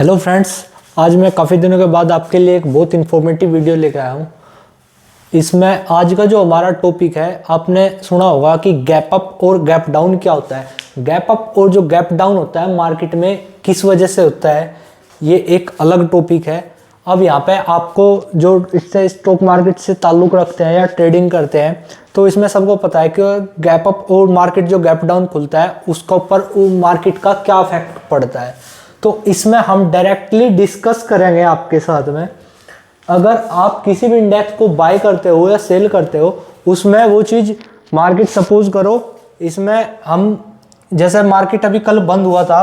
Hello friends, आज मैं काफ़ी दिनों के बाद आपके लिए एक बहुत इन्फॉर्मेटिव वीडियो लेकर आया हूँ। इसमें आज का जो हमारा टॉपिक है, आपने सुना होगा कि गैप अप और गैप डाउन क्या होता है। गैप अप और जो गैप डाउन होता है मार्केट में किस वजह से होता है, ये एक अलग टॉपिक है। अब यहाँ पे आपको जो इससे स्टॉक मार्केट से ताल्लुक़ रखते हैं या ट्रेडिंग करते हैं, तो इसमें सबको पता है कि गैप अप और मार्केट जो गैप डाउन खुलता है उसका ऊपर मार्केट का क्या इफेक्ट पड़ता है। तो इसमें हम डायरेक्टली डिस्कस करेंगे आपके साथ में। अगर आप किसी भी इंडेक्स को बाय करते हो या सेल करते हो, उसमें वो चीज़ मार्केट सपोज करो, इसमें हम जैसे मार्केट अभी कल बंद हुआ था,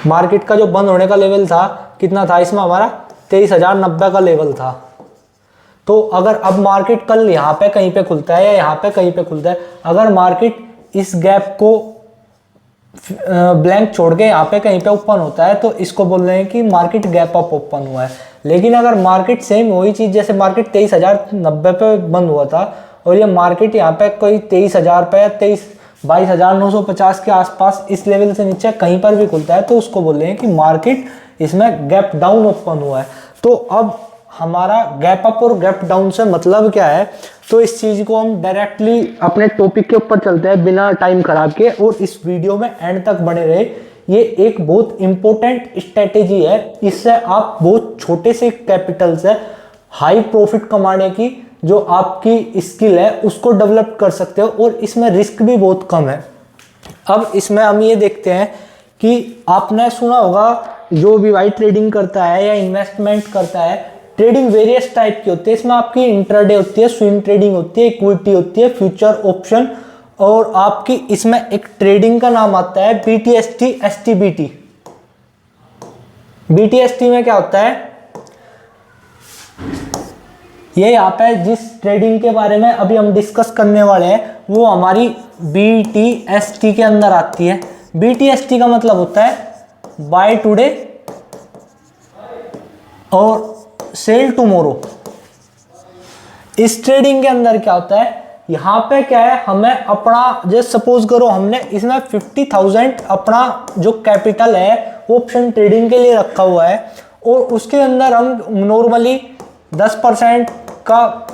मार्केट का जो बंद होने का लेवल था कितना था, इसमें हमारा 23,090 का लेवल था। तो अगर अब मार्केट कल यहाँ पे कहीं पे खुलता है या यहाँ पे कहीं पे खुलता है, अगर मार्केट इस गैप को ब्लैंक छोड़ के यहाँ पे कहीं पे ओपन होता है तो इसको बोल रहे हैं कि मार्केट गैप अप ओपन हुआ है। लेकिन अगर मार्केट सेम वही चीज़, जैसे मार्केट 23,090 पे बंद हुआ था और ये मार्केट यहाँ पे कोई 23,000 पे या 22,950 के आसपास इस लेवल से नीचे कहीं पर भी खुलता है, तो उसको बोल रहे हैं कि मार्केट इसमें गैप डाउन ओपन हुआ है। तो अब हमारा गैप अप और गैप डाउन से मतलब क्या है, तो इस चीज को हम डायरेक्टली अपने टॉपिक के ऊपर चलते हैं बिना टाइम खराब के, और इस वीडियो में एंड तक बने रहे। ये एक बहुत इंपॉर्टेंट स्ट्रेटेजी है, इससे आप बहुत छोटे से कैपिटल से हाई प्रॉफिट कमाने की जो आपकी स्किल है उसको डेवलप कर सकते हो, और इसमें रिस्क भी बहुत कम है। अब इसमें हम ये देखते हैं कि आपने सुना होगा, जो भी भाई ट्रेडिंग करता है या इन्वेस्टमेंट करता है, ट्रेडिंग वेरियस टाइप की होती है। इसमें आपकी इंट्राडे होती है, स्विंग ट्रेडिंग होती है, इक्विटी होती है, फ्यूचर ऑप्शन, और आपकी इसमें एक ट्रेडिंग का नाम आता है BTST STBT। BTST में क्या होता है, ये यहाँ पे जिस ट्रेडिंग के बारे में अभी हम डिस्कस करने वाले हैं वो हमारी BTST के अंदर आती है। BTST का मतलब होता है बाय टुडे और सेल टुमारो। इस ट्रेडिंग के अंदर क्या होता है, यहाँ पे क्या है, हमें अपना जैसे सपोज करो हमने इसमें 50,000 अपना जो कैपिटल है वो ऑप्शन ट्रेडिंग के लिए रखा हुआ है, और उसके अंदर हम नॉर्मली 10% का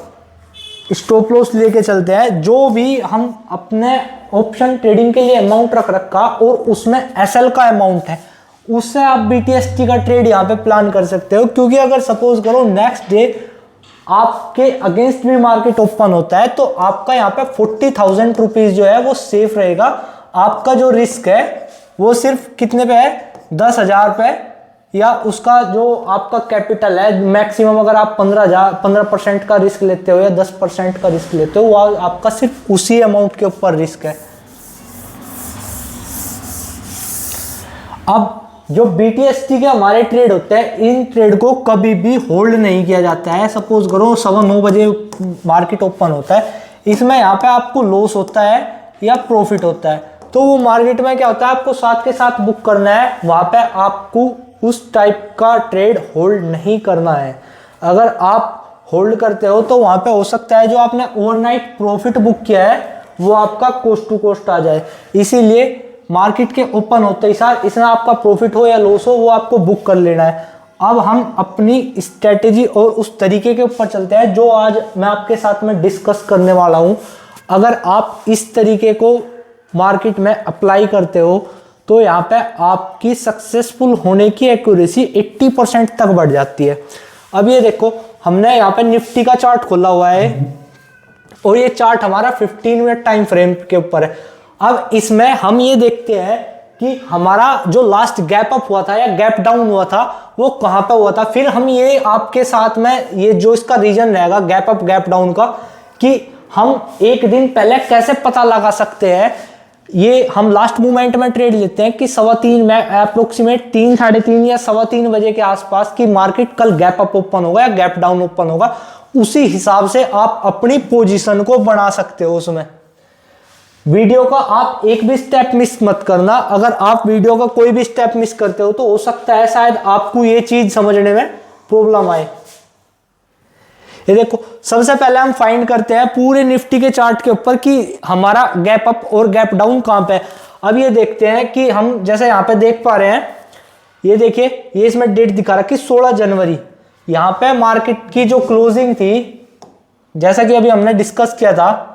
स्टॉप लॉस लेके चलते हैं। जो भी हम अपने ऑप्शन ट्रेडिंग के लिए अमाउंट रख रखा और उसमें SL का अमाउंट है, उससे आप BTST का ट्रेड यहाँ पे प्लान कर सकते हो। क्योंकि अगर सपोज करो नेक्स्ट डे आपके अगेंस्ट भी मार्केट ओपन होता है तो आपका यहाँ पे 40,000 रुपीज जो है वो सेफ रहेगा। आपका जो रिस्क है वो सिर्फ कितने पे है, 10,000 पे, या उसका जो आपका कैपिटल है मैक्सिमम, अगर आप 15% का रिस्क लेते हो या 10% का रिस्क लेते हो, वो आपका सिर्फ उसी अमाउंट के ऊपर रिस्क है। अब जो BTST के हमारे ट्रेड होते हैं, इन ट्रेड को कभी भी होल्ड नहीं किया जाता है। सपोज करो 9:15 बजे मार्केट ओपन होता है, इसमें यहाँ पे आपको लॉस होता है या प्रॉफिट होता है, तो वो मार्केट में क्या होता है, आपको साथ के साथ बुक करना है। वहाँ पे आपको उस टाइप का ट्रेड होल्ड नहीं करना है। अगर आप होल्ड करते हो तो वहाँ पे हो सकता है जो आपने ओवरनाइट प्रॉफिट बुक किया है वो आपका कोस्ट टू कोस्ट आ जाए। इसीलिए मार्केट के ओपन होते ही सार इसमें आपका प्रॉफिट हो या लॉस हो वो आपको बुक कर लेना है। अब हम अपनी स्ट्रेटेजी और उस तरीके के ऊपर चलते हैं जो आज मैं आपके साथ में डिस्कस करने वाला हूं। अगर आप इस तरीके को मार्केट में अप्लाई करते हो तो यहाँ पे आपकी सक्सेसफुल होने की एक्यूरेसी 80% तक बढ़ जाती है। अब ये देखो, हमने यहाँ पे निफ्टी का चार्ट खोला हुआ है और ये चार्ट हमारा 15 मिनट टाइम फ्रेम के ऊपर है। अब इसमें हम ये देखते हैं कि हमारा जो लास्ट गैप अप हुआ था या गैप डाउन हुआ था वो कहां पे हुआ था। फिर हम ये आपके साथ में ये जो इसका रीजन रहेगा गैप अप गैप डाउन का, कि हम एक दिन पहले कैसे पता लगा सकते हैं। ये हम लास्ट मूवमेंट में ट्रेड लेते हैं कि 3:15 में अप्रोक्सीमेट 3, 3:30 या 3:15 बजे के आसपास की मार्केट कल गैप अप ओपन होगा या गैप डाउन ओपन होगा। उसी हिसाब से आप अपनी पोजीशन को बना सकते हो। उसमें वीडियो का आप एक भी स्टेप मिस मत करना। अगर आप वीडियो का कोई भी स्टेप मिस करते हो तो हो सकता है शायद आपको ये चीज समझने में प्रॉब्लम आए। ये देखो, सबसे पहले हम फाइंड करते हैं पूरे निफ्टी के चार्ट के ऊपर कि हमारा गैप अप और गैप डाउन कहां पे है। अब ये देखते हैं कि हम जैसे यहाँ पे देख पा रहे हैं, ये देखिए ये इसमें डेट दिखा रहा है कि 16 जनवरी। यहाँ पे मार्केट की जो क्लोजिंग थी, जैसा कि अभी हमने डिस्कस किया था,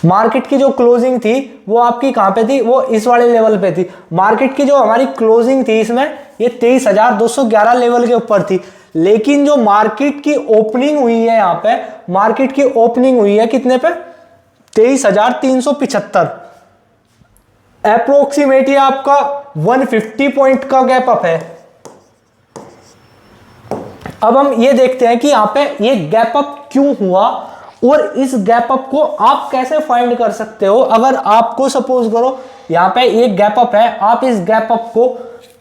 मार्केट की जो क्लोजिंग थी वो आपकी कहां पे थी, वो इस वाले लेवल पे थी। मार्केट की जो हमारी क्लोजिंग थी इसमें ये 23,211 लेवल के ऊपर थी। लेकिन जो मार्केट की ओपनिंग हुई है, यहाँ पे मार्केट की ओपनिंग हुई है कितने पे, 23,375। अप्रोक्सीमेट ये आपका 150 पॉइंट का गैप अप है। अब हम ये देखते हैं कि यहाँ पे ये गैप अप क्यों हुआ और इस गैप अप को आप कैसे फाइंड कर सकते हो। अगर आपको सपोज करो यहाँ पे एक गैप अप है, आप इस गैप अप को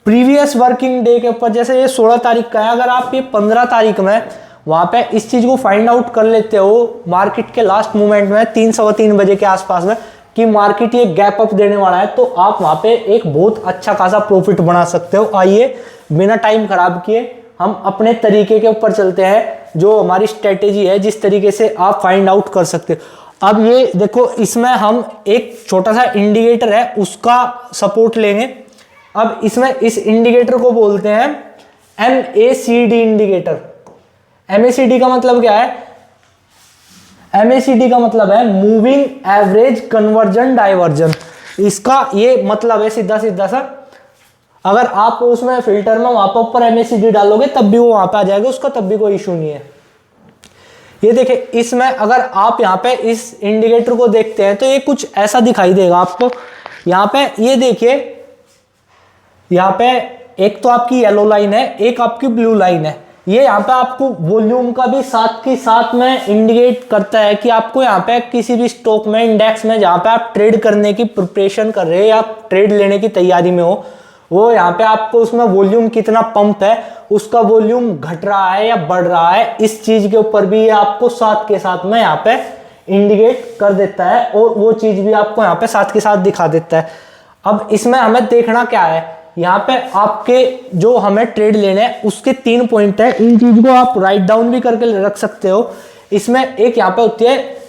प्रीवियस वर्किंग डे के ऊपर, जैसे ये 16 तारीख का है, अगर आप ये 15 तारीख में वहां पे इस चीज को फाइंड आउट कर लेते हो मार्केट के लास्ट मूवमेंट में 3-3 बजे के आसपास में कि मार्केट ये गैप अप देने वाला है, तो आप वहां पे एक बहुत अच्छा खासा प्रॉफिट बना सकते हो। आइए बिना टाइम खराब किए हम अपने तरीके के ऊपर चलते हैं, जो हमारी स्ट्रेटेजी है, जिस तरीके से आप फाइंड आउट कर सकते हो। अब ये देखो, इसमें हम एक छोटा सा इंडिकेटर है उसका सपोर्ट लेंगे। अब इसमें इस इंडिकेटर को बोलते हैं MACD इंडिकेटर। MACD का मतलब क्या है, MACD का मतलब है मूविंग एवरेज कन्वर्जन डाइवर्जन। इसका ये मतलब है सीधा सीधा सा, अगर आप उसमें फिल्टर में वहां पर ऊपर MACD डालोगे तब भी वो वहां पे आ जाएगा, उसका तब भी कोई इशू नहीं है। ये देखिए, इसमें अगर आप यहाँ पे इस इंडिकेटर को देखते हैं तो ये कुछ ऐसा दिखाई देगा आपको। यहाँ पे ये देखिए, यहाँ पे एक तो आपकी येलो लाइन है, एक आपकी ब्लू लाइन है। ये यहाँ पे आपको वॉल्यूम का भी साथ के साथ में इंडिकेट करता है कि आपको यहाँ पे किसी भी स्टॉक में, इंडेक्स में, जहाँ पे आप ट्रेड करने की प्रिपरेशन कर रहे हैं या ट्रेड लेने की तैयारी में हो, वो यहाँ पे आपको उसमें वॉल्यूम कितना पंप है, उसका वॉल्यूम घट रहा है या बढ़ रहा है, इस चीज के ऊपर भी ये आपको साथ के साथ में यहाँ पे इंडिकेट कर देता है और वो चीज भी आपको यहाँ पे साथ के साथ दिखा देता है। अब इसमें हमें देखना क्या है, यहाँ पे आपके जो हमें ट्रेड लेने हैं उसके 3 पॉइंट है। इन चीज को आप राइट डाउन भी करके रख सकते हो। इसमें एक यहाँ पे होती है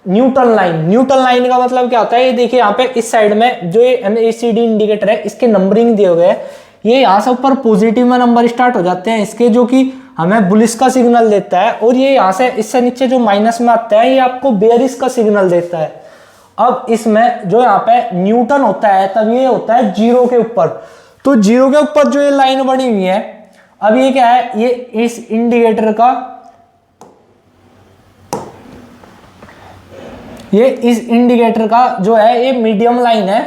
न्यूट्रल लाइन। न्यूट्रल लाइन का मतलब क्या होता है, ये देखिए यहाँ पे इस साइड में जो ये MACD इंडिकेटर है, इसके नंबरिंग दिए हुए हैं। ये यहाँ से ऊपर पॉजिटिव में नंबर स्टार्ट हो जाते हैं इसके, जो कि हमें बुलिश का सिग्नल देता है, और ये यहाँ से इससे नीचे जो माइनस में आता है ये आपको बेयरिश का सिग्नल देता है। अब इसमें जो यहाँ पे न्यूटन होता है तब ये होता है 0 के ऊपर। तो 0 के ऊपर जो ये लाइन बनी हुई है, अब ये क्या है, ये इस इंडिकेटर का, ये इस इंडिकेटर का जो है ये मीडियम लाइन है।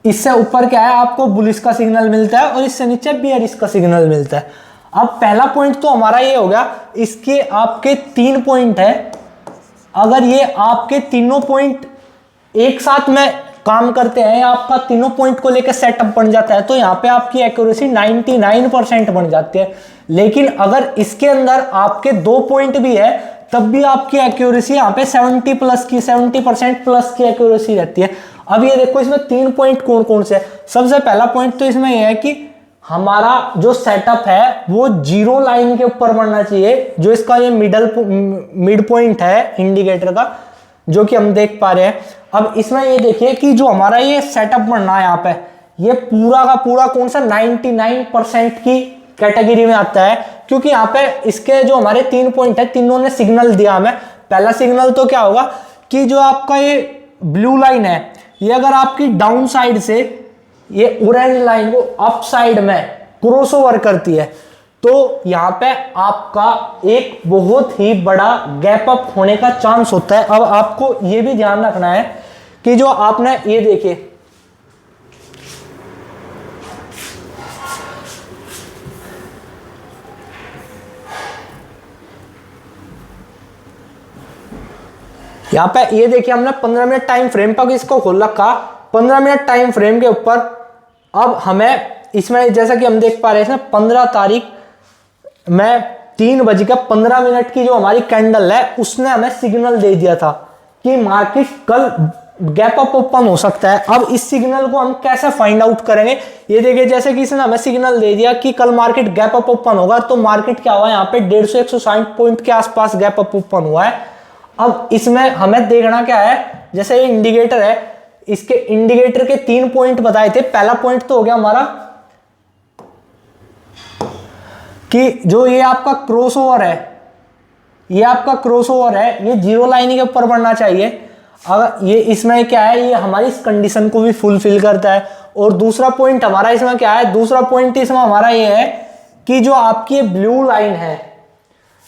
इससे ऊपर क्या है, आपको बुलिश का सिग्नल मिलता है और इससे नीचे बेयरिश का सिग्नल मिलता है। अब पहला पॉइंट तो हमारा ये हो गया, इसके आपके 3 पॉइंट है। अगर ये आपके तीनों पॉइंट एक साथ में काम करते हैं, आपका तीनों पॉइंट को लेकर सेटअप बन जाता है, तो यहाँ पे आपकी एक्यूरेसी 99% बन जाती है। लेकिन अगर इसके अंदर आपके 2 पॉइंट भी है तब भी आपकी एक्यूरेसी यहाँ पे 70% प्लस की एक्यूरेसी रहती है। अब ये देखो, इसमें 3 पॉइंट कौन कौन से है। सबसे पहला पॉइंट तो इसमें यह है कि हमारा जो सेटअप है वो 0 लाइन के ऊपर बनना चाहिए, जो इसका ये मिड पॉइंट है इंडिकेटर का, जो कि हम देख पा रहे हैं। अब इसमें ये देखिए कि जो हमारा ये सेटअप बनना है यहाँ पे, ये पूरा का पूरा कौन सा 99% की कैटेगरी में आता है, क्योंकि यहाँ पे इसके जो हमारे 3 पॉइंट है, तीनों ने सिग्नल दिया हमें। पहला सिग्नल तो क्या होगा कि जो आपका ये ब्लू लाइन है, ये अगर आपकी डाउन साइड से ये ऑरेंज लाइन को अप साइड में क्रॉसओवर करती है, तो यहाँ पे आपका एक बहुत ही बड़ा गैप अप होने का चांस होता है। अब आपको ये भी ध्यान रखना है कि जो आपने ये देखिए, यहाँ पे ये देखिए हमने 15 मिनट टाइम फ्रेम पर इसको खोल रखा। 15 मिनट टाइम फ्रेम के ऊपर अब हमें इसमें जैसा कि हम देख पा रहे हैं 15 तारीख में 3:15 की जो हमारी कैंडल है उसने हमें सिग्नल दे दिया था कि मार्केट कल गैप अप ओपन हो सकता है। अब इस सिग्नल को हम कैसे फाइंड आउट करेंगे, ये देखिए, जैसे कि इसने हमें सिग्नल दे दिया कि कल मार्केट गैप अप ओपन होगा, तो मार्केट क्या हुआ, यहाँ पे 150-160 पॉइंट के आसपास गैप अप ओपन हुआ है। अब इसमें हमें देखना क्या है, जैसे ये इंडिकेटर है, इसके इंडिकेटर के 3 पॉइंट बताए थे। पहला पॉइंट तो हो गया हमारा कि जो ये आपका क्रॉसओवर है, ये आपका क्रॉसओवर है, ये जीरो लाइन के ऊपर बढ़ना चाहिए। अगर ये इसमें क्या है, ये हमारी इस कंडीशन को भी फुलफिल करता है। और दूसरा पॉइंट हमारा इसमें क्या है, दूसरा पॉइंट इसमें हमारा ये है कि जो आपकी ब्लू लाइन है,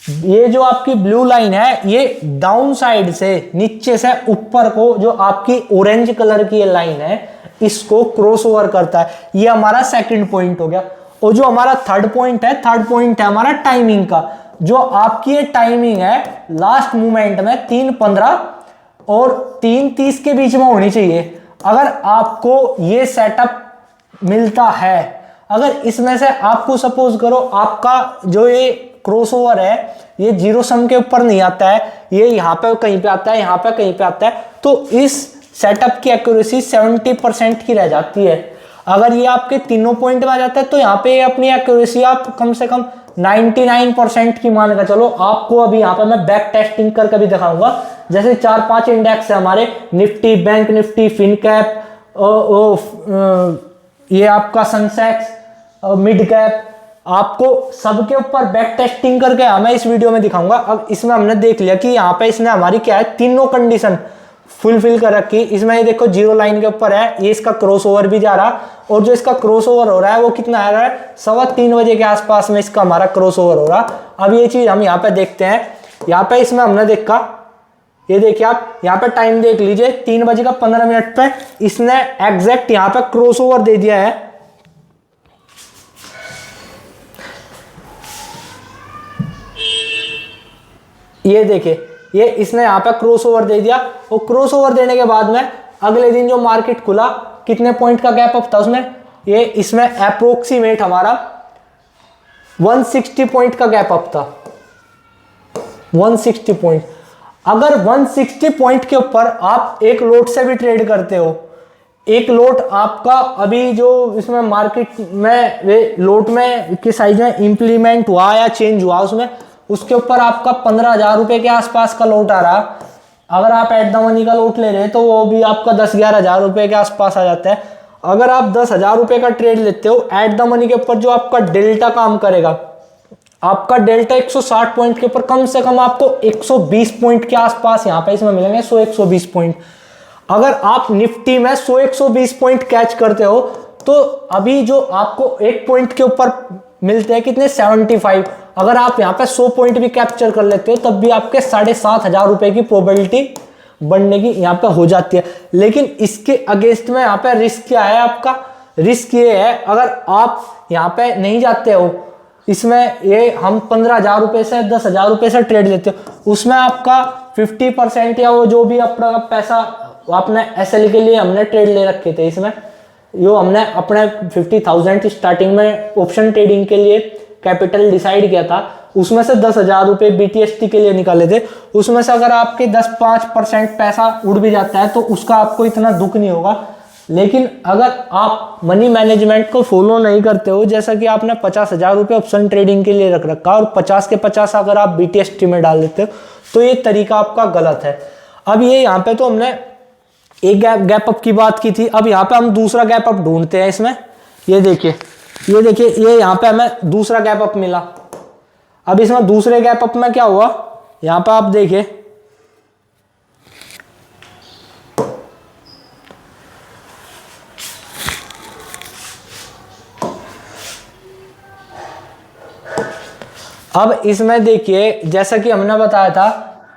ये जो आपकी ब्लू लाइन है, ये डाउन साइड से नीचे से ऊपर को जो आपकी ऑरेंज कलर की ये लाइन है, इसको क्रॉसओवर करता है। ये हमारा सेकंड पॉइंट हो गया। और जो हमारा थर्ड पॉइंट है हमारा टाइमिंग का। जो आपकी ये टाइमिंग है लास्ट मूवमेंट में 3:15 और 3:30 के बीच में होनी चाहिए। अगर आपको ये सेटअप मिलता है, अगर इसमें से आपको सपोज करो आपका जो ये क्रॉसओवर है ये जीरो सम के ऊपर नहीं आता है, ये यहाँ पे कहीं पे आता है, यहाँ पे कहीं पे आता है, तो इस सेटअप की एक्यूरेसी 70% की रह जाती है। अगर ये आपके तीनों पॉइंट में आ जाता है तो यहाँ पे अपनी एक्यूरेसी आप कम से कम 99% की मान कर चलो। आपको अभी यहाँ पे मैं बैक टेस्टिंग करके भी दिखाऊंगा। जैसे 4-5 इंडेक्स है हमारे, निफ्टी, बैंक निफ्टी, फिनकैप, ये आपका सेंसेक्स, मिड कैप, आपको सबके ऊपर बैक टेस्टिंग करके मैं इस वीडियो में दिखाऊंगा। अब इसमें हमने देख लिया कि यहाँ पे इसने हमारी क्या है, तीनों कंडीशन फुलफिल कर रखी। इसमें ये देखो जीरो लाइन के ऊपर है, ये इसका क्रॉसओवर भी जा रहा, और जो इसका क्रॉसओवर हो रहा है वो कितना आ रहा है, 3:15 बजे के आसपास में इसका हमारा क्रॉसओवर हो रहा। अब ये चीज हम यहाँ पे देखते हैं। यहाँ पे इसमें हमने देखा, ये देखिए आप यहाँ पे टाइम देख लीजिए, 3:15 पे इसने एग्जैक्ट यहाँ पे क्रॉसओवर दे दिया है। ये देखिए, ये इसने यहाँ पे क्रॉसओवर दे दिया, और क्रॉसओवर देने के बाद में अगले दिन जो मार्केट खुला, कितने पॉइंट का गैप अप था उसमें, ये इसमें अप्रोक्सीमेट हमारा 160 पॉइंट का गैप अप था। 160 पॉइंट। अगर 160 पॉइंट के ऊपर आप एक लोट से भी ट्रेड करते हो, एक लोट आपका अभी जो इसमें मार्केट में वे लोट में किस साइज में इंप्लीमेंट हुआ या चेंज हुआ उसमें, उसके ऊपर आपका 15,000 रुपए के आसपास का लोट आ रहा। अगर आप एट द मनी का लोट ले रहे हैं तो वो भी आपका 10-11 हज़ार रुपए के आसपास आ जाता है। अगर आप 10,000 रुपए का ट्रेड लेते हो एट द मनी के ऊपर, जो आपका डेल्टा काम करेगा, आपका डेल्टा 160 पॉइंट के ऊपर कम से कम आपको 120 पॉइंट के आसपास यहाँ पे इसमें मिलेंगे, 100-120 पॉइंट। अगर आप निफ्टी में 100-120 पॉइंट कैच करते हो तो अभी जो आपको एक पॉइंट के ऊपर मिलते हैं कितने, 75। अगर आप यहाँ पे 100 पॉइंट भी कैप्चर कर लेते हो तब भी आपके 7,500 रुपए की प्रोबेबिलिटी बनने की यहाँ पे हो जाती है। लेकिन इसके अगेंस्ट में यहाँ पे रिस्क क्या है, आपका रिस्क ये है, अगर आप यहाँ पे नहीं जाते हो इसमें, ये हम 15,000 रुपए से 10,000 रुपए से ट्रेड लेते हो, उसमें आपका 50% या वो जो भी अपना पैसा आपने SL के लिए हमने ट्रेड ले रखे थे, इसमें जो हमने अपने 50,000 स्टार्टिंग में ऑप्शन ट्रेडिंग के लिए कैपिटल डिसाइड किया था, उसमें से 10,000 रुपए BTST के लिए निकाले थे। उसमें से अगर आपके 10-5% पैसा उड़ भी जाता है तो उसका आपको इतना दुख नहीं होगा। लेकिन अगर आप मनी मैनेजमेंट को फॉलो नहीं करते हो, जैसा कि आपने 50,000 रुपए ऑप्शन ट्रेडिंग के लिए रख रखा और 50 के 50 अगर आप BTST में डाल देते हो तो ये तरीका आपका गलत है। अब ये यहाँ पे तो हमने एक गैप अप की बात की थी, अब यहाँ पे हम दूसरा गैप अप ढूंढते हैं इसमें। ये देखिए ये यहाँ पे हमें दूसरा गैप अप मिला। अब इसमें दूसरे गैप अप में क्या हुआ, यहाँ पे आप देखिए, अब इसमें देखिए जैसा कि हमने बताया था,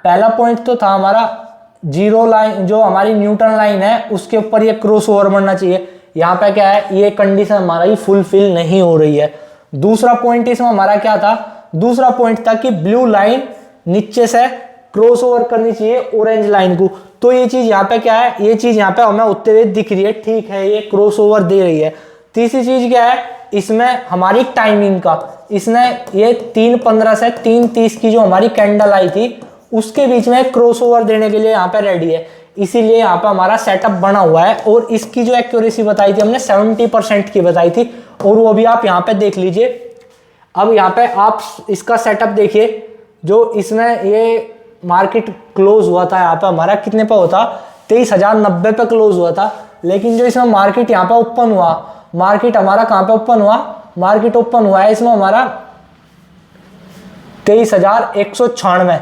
पहला पॉइंट तो था हमारा जीरो लाइन, जो हमारी न्यूटन लाइन है उसके ऊपर ये क्रॉसओवर बनना चाहिए। यहाँ पे क्या है, ये कंडीशन हमारा ही फुलफिल नहीं हो रही है। दूसरा पॉइंट इसमें हमारा क्या था, दूसरा पॉइंट था कि ब्लू लाइन नीचे से क्रॉसओवर करनी चाहिए ऑरेंज लाइन को। तो ये चीज यहाँ पे क्या है, ये चीज यहाँ पे हमें उतने हुए दिख रही है, ठीक है, ये क्रॉसओवर दे रही है। तीसरी चीज क्या है, इसमें हमारी टाइमिंग का, इसने ये 3:15 से 3:30 की जो हमारी कैंडल आई थी उसके बीच में क्रॉसओवर देने के लिए यहाँ पे रेडी है, इसीलिए यहाँ पे हमारा सेटअप बना हुआ है। और इसकी जो एक्यूरेसी बताई थी हमने 70% की बताई थी, और वो भी आप यहाँ पे देख लीजिए। अब यहाँ पे आप इसका सेटअप देखिए, जो इसमें ये मार्केट क्लोज हुआ था यहाँ पे हमारा कितने पे होता, 23,090 पे क्लोज हुआ था, लेकिन जो इसमें मार्केट यहाँ पे ओपन हुआ, मार्केट हमारा कहाँ पे ओपन हुआ, मार्केट ओपन हुआ है इसमें हमारा 23,196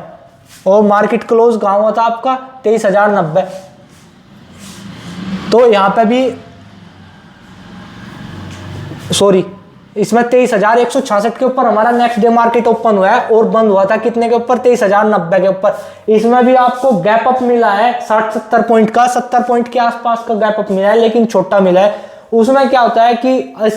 और मार्केट क्लोज कहाँ हुआ था आपका 23,090। तो यहाँ पे भी सॉरी इसमें 23,166 के ऊपर हमारा नेक्स्ट डे मार्केट ओपन हुआ है और बंद हुआ था कितने के ऊपर, 23,090 के ऊपर। इसमें भी आपको गैप अप मिला है 60-70 पॉइंट का, 70 पॉइंट के आसपास का गैप अप मिला है, लेकिन छोटा मिला है। उसमें क्या होता है कि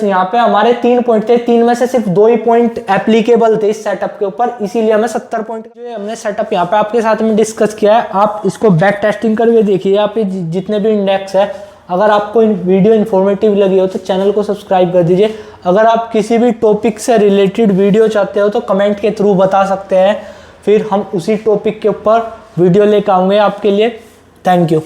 यहाँ पे हमारे 3 पॉइंट थे, 3 में से सिर्फ 2 ही पॉइंट एप्लीकेबल थे इस सेटअप के ऊपर, इसीलिए हमें 70 पॉइंट जो हमने सेटअप यहाँ पे आपके साथ में डिस्कस किया है। आप इसको बैक टेस्टिंग करके देखिए, यहाँ पे जितने भी इंडेक्स है। अगर आपको वीडियो इन्फॉर्मेटिव लगी हो तो चैनल को सब्सक्राइब कर दीजिए। अगर आप किसी भी टॉपिक से रिलेटेड वीडियो चाहते हो तो कमेंट के थ्रू बता सकते हैं, फिर हम उसी टॉपिक के ऊपर वीडियो लेकर आऊँगे आपके लिए। Thank you.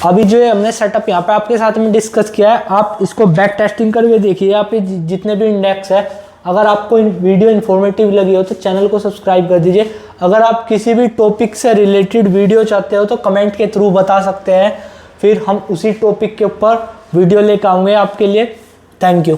अभी जो है हमने सेटअप यहाँ पे आपके साथ में डिस्कस किया है, आप इसको बैक टेस्टिंग करके देखिए, यहाँ पे जितने भी इंडेक्स है। अगर आपको वीडियो इन्फॉर्मेटिव लगी हो तो चैनल को सब्सक्राइब कर दीजिए। अगर आप किसी भी टॉपिक से रिलेटेड वीडियो चाहते हो तो कमेंट के थ्रू बता सकते हैं, फिर हम उसी टॉपिक के ऊपर वीडियो लेकर आऊँगे आपके लिए। Thank you.